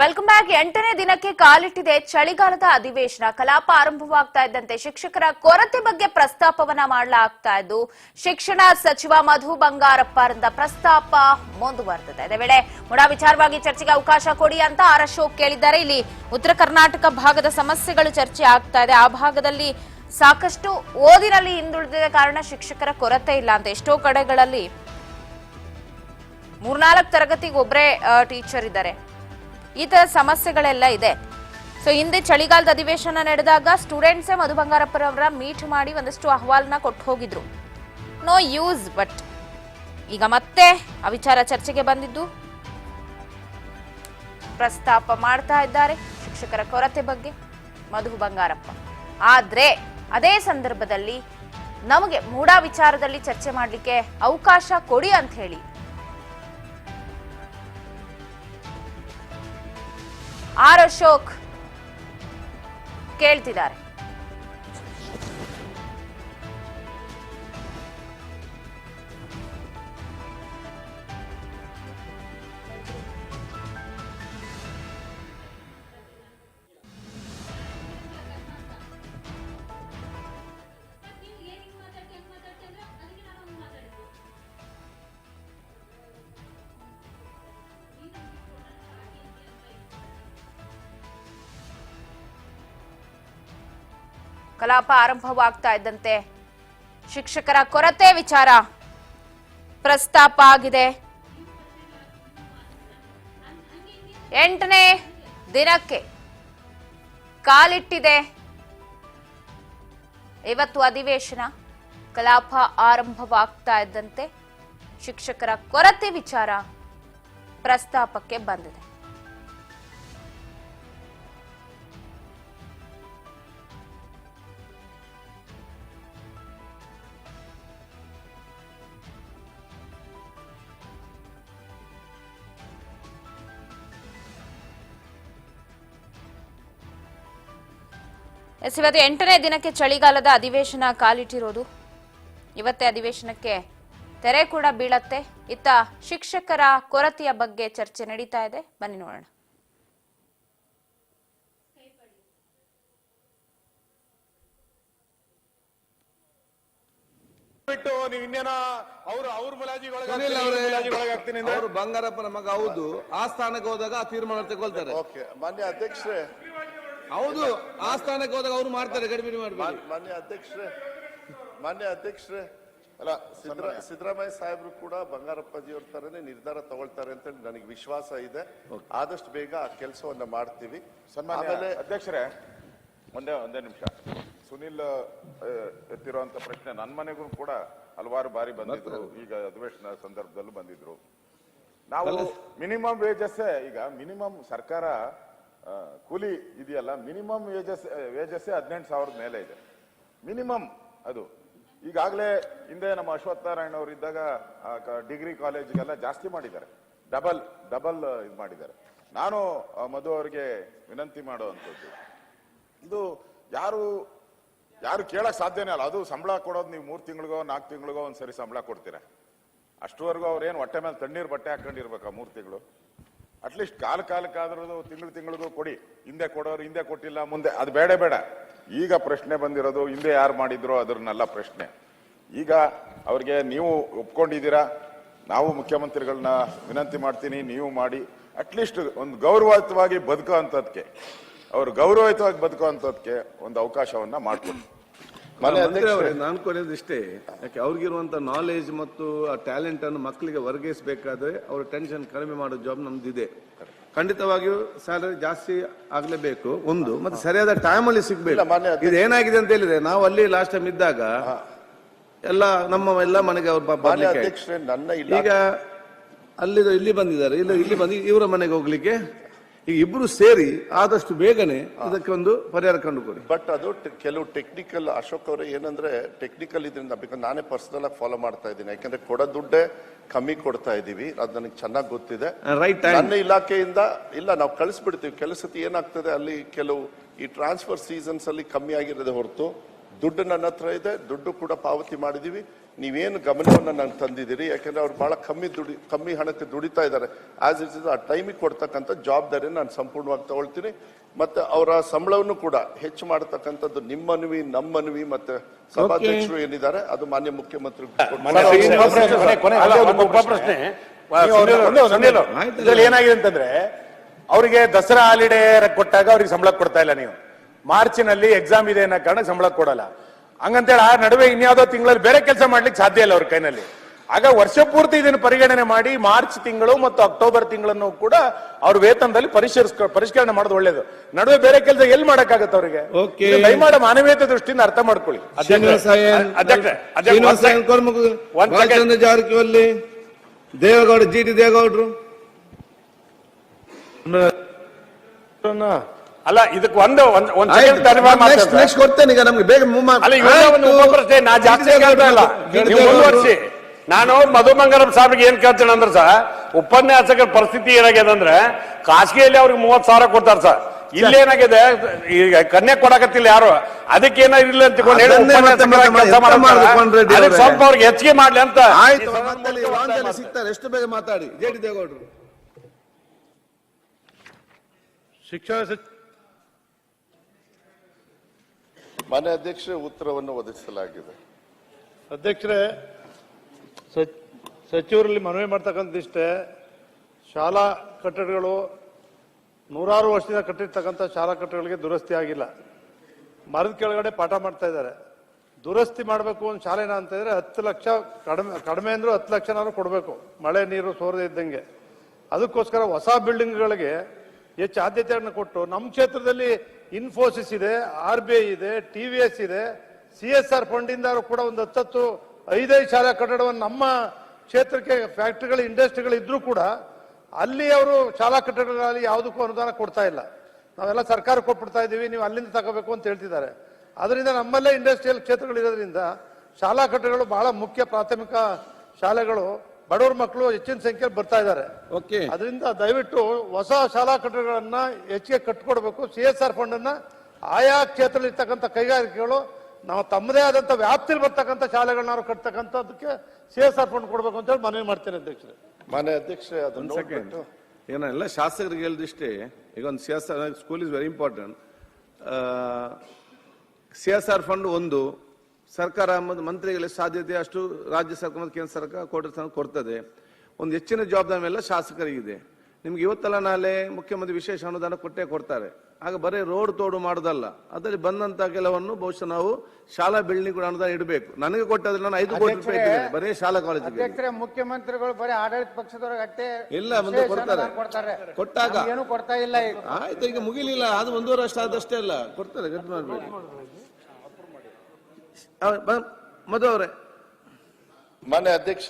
Welcome back. 8ನೇ ದಿನಕ್ಕೆ ಕಾಲಿಟ್ಟಿದೆ ಚಳಿಗಾಲದ ಅಧಿವೇಶನ. ಕಲಾಪ ಆರಂಭವಾಗ್ತಾ ಇದ್ದಂತೆ ಶಿಕ್ಷಕರ ಕೊರತೆ ಬಗ್ಗೆ ಪ್ರಸ್ತಾಪವನ್ನ ಮಾಡಲಾಗ್ತಾ ಇದ್ದು ಶಿಕ್ಷಣ ಸಚಿವ ಮಧು ಬಂಗಾರಪ್ಪ ಅವರಿಂದ ಪ್ರಸ್ತಾಪ ಮುಂದುವರೆದಿದೆ. ಇದೇ ವೇಳೆ ಮುಡಾ ವಿಚಾರವಾಗಿ ಚರ್ಚೆಗೆ ಅವಕಾಶ ಕೊಡಿ ಅಂತ ಆರ್ ಅಶೋಕ್ ಕೇಳಿದ್ದಾರೆ. ಇಲ್ಲಿ ಉತ್ತರ ಕರ್ನಾಟಕ ಭಾಗದ ಸಮಸ್ಯೆಗಳು ಚರ್ಚೆ ಆಗ್ತಾ ಇದೆ. ಆ ಭಾಗದಲ್ಲಿ ಸಾಕಷ್ಟು ಓದಿನಲ್ಲಿ ಹಿಂದುಳಿದ ಕಾರಣ ಶಿಕ್ಷಕರ ಕೊರತೆ ಇಲ್ಲ ಅಂತ ಎಷ್ಟೋ ಕಡೆಗಳಲ್ಲಿ 3-4 ತರಗತಿಗೆ ಒಬ್ಬರೇ ಟೀಚರ್ ಇದ್ದಾರೆ. ಈ ತರ ಸಮಸ್ಯೆಗಳೆಲ್ಲ ಇದೆ. ಸೊ ಹಿಂದೆ ಚಳಿಗಾಲದ ಅಧಿವೇಶನ ನಡೆದಾಗ ಸ್ಟೂಡೆಂಟ್ಸೇ ಮಧು ಬಂಗಾರಪ್ಪರವರ ಮೀಟ್ ಮಾಡಿ ಒಂದಷ್ಟು ಅಹವಾಲನ್ನ ಕೊಟ್ಟು ಹೋಗಿದ್ರು. No use. ಬಟ್ ಈಗ ಮತ್ತೆ ಆ ವಿಚಾರ ಚರ್ಚೆಗೆ ಬಂದಿದ್ದು ಪ್ರಸ್ತಾಪ ಮಾಡ್ತಾ ಇದ್ದಾರೆ ಶಿಕ್ಷಕರ ಕೊರತೆ ಬಗ್ಗೆ ಮಧು ಬಂಗಾರಪ್ಪ. ಆದ್ರೆ ಅದೇ ಸಂದರ್ಭದಲ್ಲಿ ನಮಗೆ ಮೂಡಾ ವಿಚಾರದಲ್ಲಿ ಚರ್ಚೆ ಮಾಡಲಿಕ್ಕೆ ಅವಕಾಶ ಕೊಡಿ ಅಂತ ಹೇಳಿ ಆರ್ ಅಶೋಕ್ ಕೇಳ್ತಿದ್ದಾರೆ. ಕಲಾಪ ಆರಂಭವಾಗ್ತಾ ಇದ್ದಂತೆ ಶಿಕ್ಷಕರ ಕೊರತೆ ವಿಚಾರ ಪ್ರಸ್ತಾಪ ಆಗಿದೆ. 8ನೇ ದಿನಕ್ಕೆ ಕಾಲಿಟ್ಟಿದೆ ಇವತ್ತು ಅಧಿವೇಶನ. ಕಲಾಪ ಆರಂಭವಾಗ್ತಾ ಇದ್ದಂತೆ ಶಿಕ್ಷಕರ ಕೊರತೆ ವಿಚಾರ ಪ್ರಸ್ತಾಪಕ್ಕೆ ಬಂದಿದೆ. ಇವತ್ತು 8ನೇ ದಿನಕ್ಕೆ ಚಳಿಗಾಲದ ಅಧಿವೇಶನ ಕಾಲಿಟ್ಟಿರೋದು. ಇವತ್ತೇ ಅಧಿವೇಶನಕ್ಕೆ ತೆರೆ ಕೂಡ ಬೀಳತ್ತೆ. ಇತ್ತ ಶಿಕ್ಷಕರ ಕೊರತೆಯ ಬಗ್ಗೆ ಚರ್ಚೆ ನಡೀತಾ ಇದೆ. ಬನ್ನಿ ನೋಡೋಣ. ಅವರು ಬಂಗಾರಪ್ಪನ ಮಗ ಹೌದು. ಆ ಸ್ಥಾನಕ್ಕೆ ಹೋದಾಗ ಆ ತೀರ್ಮಾನ ತಗೊಳ್ತಾರೆ. ಮಾನ್ಯ ಅಧ್ಯಕ್ಷರೇ, ಹೌದು, ಆ ಸ್ಥಾನಕ್ಕೆ ಹೋದಾಗ ಅವ್ರು ಮಾಡ್ತಾರೆ. ಕಡಿಮೆ ಮಾಡ್ತಾರೆ. ಮಾನ್ಯ ಅಧ್ಯಕ್ಷರೇ ಅಲ್ಲ, ಸಿದ್ದರಾಮಯ್ಯ ಸಾಹೇಬ್ರು ಕೂಡ ಬಂಗಾರಪ್ಪಾಜಿಯವ್ರ ತರನೇ ನಿರ್ಧಾರ ತಗೊಳ್ತಾರೆ ಅಂತ ನನಗೆ ವಿಶ್ವಾಸ ಇದೆ. ಆದಷ್ಟು ಬೇಗ ಆ ಕೆಲಸವನ್ನ ಮಾಡ್ತೀವಿ. ಸನ್ಮಾನ್ಯ ಅಧ್ಯಕ್ಷರೇ, ಒಂದೇ ನಿಮಿಷ. ಸುನಿಲ್ ಎತ್ತಿರುವಂತ ಪ್ರಶ್ನೆ ನನ್ನ ಮನೆಗೂ ಕೂಡ ಹಲವಾರು ಬಾರಿ ಬಂದಿದ್ರು. ಈಗ ಅಧಿವೇಶನ ಸಂದರ್ಭದಲ್ಲೂ ಬಂದಿದ್ರು. ನಾವು ಮಿನಿಮಮ್ ವೇಜಸ್, ಈಗ ಮಿನಿಮಮ್ ಸರ್ಕಾರ ಕೂಲಿ ಇದೆಯಲ್ಲ, ಮಿನಿಮಮ್ ವೇಜಸ್ 18,000 ಮೇಲೆ ಇದೆ ಮಿನಿಮಮ್. ಅದು ಈಗಾಗಲೇ ಹಿಂದೆ ನಮ್ಮ ಅಶ್ವತ್ಥನಾರಾಯಣ ಅವರು ಇದ್ದಾಗ ಡಿಗ್ರಿ ಕಾಲೇಜ್ಗೆಲ್ಲ ಜಾಸ್ತಿ ಮಾಡಿದ್ದಾರೆ, ಡಬಲ್ ಇದು ಮಾಡಿದ್ದಾರೆ. ನಾನು ಮಧು ಅವರಿಗೆ ವಿನಂತಿ ಮಾಡುವಂಥದ್ದು, ಇದು ಯಾರು ಕೇಳಕ್ ಸಾಧ್ಯನೇ ಅಲ್ಲ. ಅದು ಸಂಬಳ ಕೊಡೋದು ನೀವು 3 ತಿಂಗಳಿಗೋ 4 ತಿಂಗಳಿಗೋ ಒಂದ್ಸರಿ ಸಂಬಳ ಕೊಡ್ತೀರಾ. ಅಷ್ಟುವರೆಗೂ ಅವ್ರೇನು ಹೊಟ್ಟೆ ಮೇಲೆ ತಣ್ಣೀರು ಬಟ್ಟೆ ಹಾಕೊಂಡಿರ್ಬೇಕಾ 3 ತಿಂಗಳು? ಅಟ್ಲೀಸ್ಟ್ ಕಾಲಕ್ಕಾದ್ರೂ ತಿಂಗಳಿಗೂ ಕೊಡಿ. ಹಿಂದೆ ಕೊಡೋರು ಹಿಂದೆ ಕೊಟ್ಟಿಲ್ಲ, ಮುಂದೆ ಅದು ಬೇಡ. ಈಗ ಪ್ರಶ್ನೆ ಬಂದಿರೋದು ಹಿಂದೆ ಯಾರು ಮಾಡಿದ್ರು ಅದನ್ನೆಲ್ಲ ಪ್ರಶ್ನೆ. ಈಗ ಅವ್ರಿಗೆ ನೀವು ಒಪ್ಕೊಂಡಿದ್ದೀರಾ, ನಾವು ಮುಖ್ಯಮಂತ್ರಿಗಳನ್ನ ವಿನಂತಿ ಮಾಡ್ತೀನಿ, ನೀವು ಮಾಡಿ. ಅಟ್ಲೀಸ್ಟ್ ಒಂದು ಗೌರವಯುತವಾಗಿ ಬದುಕೋ ಅಂತದ್ಕೆ, ಅವರು ಗೌರವಯುತವಾಗಿ ಬದುಕೋ ಅಂತದ್ಕೆ ಒಂದು ಅವಕಾಶವನ್ನ ಮಾಡಿಕೊಡಿ. ನಾನು ಕೊನೆಯದಿಷ್ಟೇ, ಯಾಕೆ ಅವ್ರಿಗಿರುವಂತ ನಾಲೆಜ್ ಮತ್ತು ಆ ಟ್ಯಾಲೆಂಟ್ ಅನ್ನು ಮಕ್ಕಳಿಗೆ ವರ್ಗಾಯಿಸಬೇಕಾದ್ರೆ ಅವ್ರ ಟೆನ್ಷನ್ ಕಡಿಮೆ ಮಾಡೋ ಜಾಬ್ ನಮ್ದಿದೆ. ಖಂಡಿತವಾಗಿಯೂ ಸ್ಯಾಲರಿ ಜಾಸ್ತಿ ಆಗ್ಲೇಬೇಕು ಒಂದು, ಮತ್ತೆ ಸರಿಯಾದ ಟೈಮ್ ಅಲ್ಲಿ ಸಿಗ್ಬೇಕು. ಇದು ಏನಾಗಿದೆ ಅಂತ ಹೇಳಿದ್ರೆ, ನಾವು ಅಲ್ಲಿ ಲಾಸ್ಟ್ ಟೈಮ್ ಇದ್ದಾಗ ಎಲ್ಲ ಮನೆಗೆ ಅವ್ರು ಬರ್ಲಿಕ್ಕೆ, ಈಗ ಇಲ್ಲಿ ಬಂದಿದ್ದಾರೆ, ಇಲ್ಲಿ ಬಂದು ಇವರ ಮನೆಗೆ ಹೋಗ್ಲಿಕ್ಕೆ ಈಗ ಇಬ್ರು ಸೇರಿ ಆದಷ್ಟು ಬೇಗನೆ ಇದಕ್ಕೆ ಒಂದು ಪರಿಹಾರ ಕಂಡುಕೊಡಿ. ಬಟ್ ಅದು ಕೆಲವು ಟೆಕ್ನಿಕಲ್, ಅಶೋಕ್ ಅವರೇ ಏನಂದ್ರೆ ಟೆಕ್ನಿಕಲ್ ಇದರಿಂದ, ಬಿಕಾಸ್ ನಾನೇ ಪರ್ಸನಲ್ ಆಗಿ ಫಾಲೋ ಮಾಡ್ತಾ ಇದ್ದೀನಿ. ಯಾಕಂದ್ರೆ ಕೊಡೋ ದುಡ್ಡೇ ಕಮ್ಮಿ ಕೊಡ್ತಾ ಇದೀವಿ, ಅದು ನನಗೆ ಚೆನ್ನಾಗಿ ಗೊತ್ತಿದೆ. ನನ್ನ ಇಲಾಖೆಯಿಂದ ಇಲ್ಲ, ನಾವು ಕಳಿಸ್ಬಿಡ್ತೀವಿ. ಕೆಲಸತಿ ಏನಾಗ್ತದೆ ಅಲ್ಲಿ ಕೆಲವು ಈ ಟ್ರಾನ್ಸ್ಫರ್ ಸೀಸನ್ಸ್ ಅಲ್ಲಿ ಕಮ್ಮಿ ಆಗಿರೋದೇ ಹೊರತು ದುಡ್ಡು ನನ್ನ ಹತ್ರ ಇದೆ, ದುಡ್ಡು ಕೂಡ ಪಾವತಿ ಮಾಡಿದೀವಿ. ನೀವೇನು ಗಮನವನ್ನು ನಂಗೆ ತಂದಿದ್ದೀರಿ, ಯಾಕಂದ್ರೆ ಅವ್ರು ಬಹಳ ಕಮ್ಮಿ ಹಣಕ್ಕೆ ದುಡಿತಾ ಇದ್ದಾರೆ. ಆಸ್ ಇಟ್ ಇಸ್ ಆ ಟೈಮಿಗೆ ಕೊಡ್ತಕ್ಕಂಥ ಜವಾಬ್ದಾರಿಯನ್ನು ನಾನು ಸಂಪೂರ್ಣವಾಗಿ ತಗೊಳ್ತೀನಿ. ಮತ್ತೆ ಅವರ ಸಂಬಳವನ್ನು ಕೂಡ ಹೆಚ್ಚು ಮಾಡತಕ್ಕಂಥದ್ದು ನಿಮ್ಮ ಮನವಿ, ನಮ್ಮ ಮನವಿ, ಮತ್ತೆ ಸಭಾಧ್ಯಕ್ಷರು ಏನಿದ್ದಾರೆ ಅದು ಮಾನ್ಯ ಮುಖ್ಯಮಂತ್ರಿ. ಏನಾಗಿದೆ ಅಂತಂದ್ರೆ ಅವರಿಗೆ ದಸರಾ ಹಾಲಿಡೇ ಕೊಟ್ಟಾಗ ಅವ್ರಿಗೆ ಸಂಬಳ ಕೊಡ್ತಾ ಇಲ್ಲ. ನೀವು ಮಾರ್ಚಿನಲ್ಲಿ ಎಕ್ಸಾಮ್ ಇದೆ ಅನ್ನೋ ಕಾರಣ ಸಂಬಳ ಕೊಡಲ್ಲ. ಹಂಗಂತೇಳಿ ಆ ನಡುವೆ ಇನ್ಯಾವುದೋ ತಿಂಗಳಲ್ಲಿ ಬೇರೆ ಕೆಲಸ ಮಾಡ್ಲಿಕ್ಕೆ ಸಾಧ್ಯ ಇಲ್ಲ ಅವ್ರ ಕೈನಲ್ಲಿ. ಆಗ ವರ್ಷ ಪೂರ್ತಿ ಇದನ್ನು ಪರಿಗಣನೆ ಮಾಡಿ ಮಾರ್ಚ್ ತಿಂಗಳು ಮತ್ತು ಅಕ್ಟೋಬರ್ ತಿಂಗಳನ್ನು ಕೂಡ ಅವ್ರ ವೇತನದಲ್ಲಿ ಪರಿಷ್ಕರಣೆ ಮಾಡೋದು ಒಳ್ಳೇದು. ನಡುವೆ ಬೇರೆ ಕೆಲಸ ಎಲ್ಲಿ ಮಾಡಕ್ಕಾಗತ್ತೆ ಅವರಿಗೆ? ದಯಮಾಡಿ ಮಾನವೀಯತೆ ದೃಷ್ಟಿಯಿಂದ ಅರ್ಥ ಮಾಡ್ಕೊಳ್ಳಿ. ಜಾರಕಿಹೊಳಿ, ದೇವೇಗೌಡ, ಜಿಟಿ ದೇವೇಗೌಡರು ಅಲ್ಲ, ಇದಕ್ಕೆ ಒಂದು ಕೊಡ್ತೇನೆ ಈಗ ನಮ್ಗೆ ಬೇಗ ಮುಂದುವರಿಸಿ. ನಾನು ಮಧುಮಂಗಲಂ ಸಾಹೇಬ್ಗೆ ಏನ್ ಕೇಳ್ತೇನೆ ಅಂದ್ರೆ ಸರ್, ಉಪನ್ಯಾಸಕರ ಪರಿಸ್ಥಿತಿ ಏನಾಗಿದೆ ಅಂದ್ರೆ ಖಾಸಗಿಯಲ್ಲಿ ಅವ್ರಿಗೆ 30,000 ಕೊಡ್ತಾರೆ ಸರ್. ಇಲ್ಲೇನಾಗಿದೆ, ಈಗ ಕನ್ಯಾ ಕೊಡಕತ್ತಿಲ್ಲ ಯಾರು, ಅದಕ್ಕೆ ಏನಾದ್ರು ಇಲ್ಲ ಅಂತ ಸ್ವಲ್ಪ ಅವ್ರಿಗೆ ಹೆಚ್ಚಿಗೆ ಮಾಡ್ಲಿ ಅಂತ. ಸಿಗ್ತಾರೆ, ಎಷ್ಟು ಬೇಗ ಮಾತಾಡಿ. ಜೆ ಟಿ ದೇವೇಗೌಡರು. ಶಿಕ್ಷಣ ಮಾನ್ಯ ಅಧ್ಯಕ್ಷ ಉತ್ತರವನ್ನು ಒದಗಿಸಲಾಗಿದೆ. ಅಧ್ಯಕ್ಷರೇ, ಸಚಿವರಲ್ಲಿ ಮನವಿ ಮಾಡ್ತಕ್ಕಂಥದ್ದಿಷ್ಟೇ, ಶಾಲಾ ಕಟ್ಟಡಗಳು ನೂರಾರು ವರ್ಷದಿಂದ ಕಟ್ಟಿರ್ತಕ್ಕಂಥ ಶಾಲಾ ಕಟ್ಟಡಗಳಿಗೆ ದುರಸ್ತಿ ಆಗಿಲ್ಲ. ಮರದ ಕೆಳಗಡೆ ಪಾಠ ಮಾಡ್ತಾ ಇದ್ದಾರೆ. ದುರಸ್ತಿ ಮಾಡಬೇಕು ಒಂದು ಶಾಲೆನ ಅಂತ ಇದ್ರೆ 10 ಲಕ್ಷ ಕಡಿಮೆ ಅಂದ್ರೂ 10 ಲಕ್ಷನಾದ್ರು ಕೊಡಬೇಕು, ಮಳೆ ನೀರು ಸೋರದೆ ಇದ್ದಂಗೆ. ಅದಕ್ಕೋಸ್ಕರ ಹೊಸ ಬಿಲ್ಡಿಂಗ್ಗಳಿಗೆ ಹೆಚ್ಚು ಆದ್ಯತೆಯನ್ನು ಕೊಟ್ಟು, ನಮ್ಮ ಕ್ಷೇತ್ರದಲ್ಲಿ ಇನ್ಫೋಸಿಸ್ ಇದೆ, RBI ಇದೆ, TVS ಇದೆ, CSR ಫಂಡ್ ಇಂದ ಕೂಡ ಒಂದು 10-5 ಶಾಲಾ ಕಟ್ಟಡವನ್ನು ನಮ್ಮ ಕ್ಷೇತ್ರಕ್ಕೆ ಫ್ಯಾಕ್ಟರಿಗಳು, ಇಂಡಸ್ಟ್ರಿಗಳು ಇದ್ರೂ ಕೂಡ ಅಲ್ಲಿ ಅವರು ಶಾಲಾ ಕಟ್ಟಡಗಳಲ್ಲಿ ಯಾವುದಕ್ಕೂ ಅನುದಾನ ಕೊಡ್ತಾ ಇಲ್ಲ. ನಾವೆಲ್ಲ ಸರ್ಕಾರ ಕೊಟ್ಬಿಡ್ತಾ ಇದ್ದೀವಿ, ನೀವು ಅಲ್ಲಿಂದ ತಗೋಬೇಕು ಅಂತ ಹೇಳ್ತಿದ್ದಾರೆ. ಅದರಿಂದ ನಮ್ಮಲ್ಲೇ ಇಂಡಸ್ಟ್ರಿಯಲ್ ಕ್ಷೇತ್ರಗಳಿರೋದ್ರಿಂದ ಶಾಲಾ ಕಟ್ಟಡಗಳು ಬಹಳ ಮುಖ್ಯ. ಪ್ರಾಥಮಿಕ ಶಾಲೆಗಳು ಬಡವರ ಮಕ್ಕಳು ಹೆಚ್ಚಿನ ಸಂಖ್ಯೆಯಲ್ಲಿ ಬರ್ತಾ ಇದ್ದಾರೆ. ಅದರಿಂದ ದಯವಿಟ್ಟು ಹೊಸ ಶಾಲಾ ಕಟ್ಟಡಗಳನ್ನ ಹೆಚ್ಚಿಗೆ ಕಟ್ಟಿಕೊಡ್ಬೇಕು. CSR ಫಂಡ್ ಅನ್ನ ಆಯಾ ಕ್ಷೇತ್ರದಲ್ಲಿ ಇರ್ತಕ್ಕಂಥ ಕೈಗಾರಿಕೆಗಳು ನಾವು ತಮ್ಮದೇ ಆದಂತ ವ್ಯಾಪ್ತಿಯಲ್ಲಿ ಬರ್ತಕ್ಕಂಥ ಶಾಲೆಗಳನ್ನ ಕಟ್ತಕ್ಕಂಥದಕ್ಕೆ CSR ಫಂಡ್ ಕೊಡ್ಬೇಕು ಅಂತ ಹೇಳಿ ಮನವಿ ಮಾಡ್ತೇನೆ ಅಧ್ಯಕ್ಷರೇ. ಮಾನ್ಯ ಅಧ್ಯಕ್ಷ, ಅದನ್ನು ಏನೆಲ್ಲ ಶಾಸಕರಿಗೆ ಹೇಳಿದಿಷ್ಟೇ. ಈಗ ಒಂದು CSR school is very important. CSR fund ಒಂದು ಸರ್ಕಾರ ಮಂತ್ರಿಗಳಿಗೆ ಸಾಧ್ಯತೆ ಅಷ್ಟು ರಾಜ್ಯ ಸರ್ಕಾರ ಮತ್ತು ಕೇಂದ್ರ ಸರ್ಕಾರ ಕೊಡ್ತದೆ. ಒಂದು ಹೆಚ್ಚಿನ ಜವಾಬ್ದಾರಿ ಎಲ್ಲ ಶಾಸಕರಿಗಿದೆ. ನಿಮ್ಗೆ ಇವತ್ತೆಲ್ಲ ನಾಳೆ ಮುಖ್ಯಮಂತ್ರಿ ವಿಶೇಷ ಅನುದಾನ ಕೊಡ್ತಾರೆ. ಆಗ ಬರೀ ರೋಡ್ ತೋಡು ಮಾಡೋದಲ್ಲ, ಅದರಲ್ಲಿ ಬಂದಂತ ಕೆಲವನ್ನು ಬಹುಶಃ ನಾವು ಶಾಲಾ ಬಿಲ್ಡಿಂಗ್ ಕೂಡ ಅನುದಾನ ಇಡಬೇಕು. ನನಗೆ ಕೊಟ್ಟದ್ರೆ ನಾನು 5 ಕೋಟಿ ರೂಪಾಯಿ ಇಟ್ಟಿದ್ದೇನೆ ಬರೀ ಶಾಲಾ ಕಾಲೇಜಿಗೆ. ಮುಖ್ಯಮಂತ್ರಿಗಳು ಬರೀ ಆಡಳಿತ ಪಕ್ಷದವ್ರಿಗೆ ಅಷ್ಟೇ ಇಲ್ಲ, ಮುಂದೆ ಕೊಡ್ತಾರೆ. ಕೊಟ್ಟಾಗ ಏನು ಕೊಡ್ತಾ ಇಲ್ಲ. ಆಯ್ತು, ಈಗ ಮುಗಿಲಿಲ್ಲ, ಅದು 1.5 ವರ್ಷ ಆದಷ್ಟೇ ಅಲ್ಲ, ಕೊಡ್ತಾರೆ. ಗಟ್ಟಿ ಮಾಡ್ಬೇಕು. ಮಧು ಅವರೇ. ಮಾನ್ಯ ಅಧ್ಯಕ್ಷ.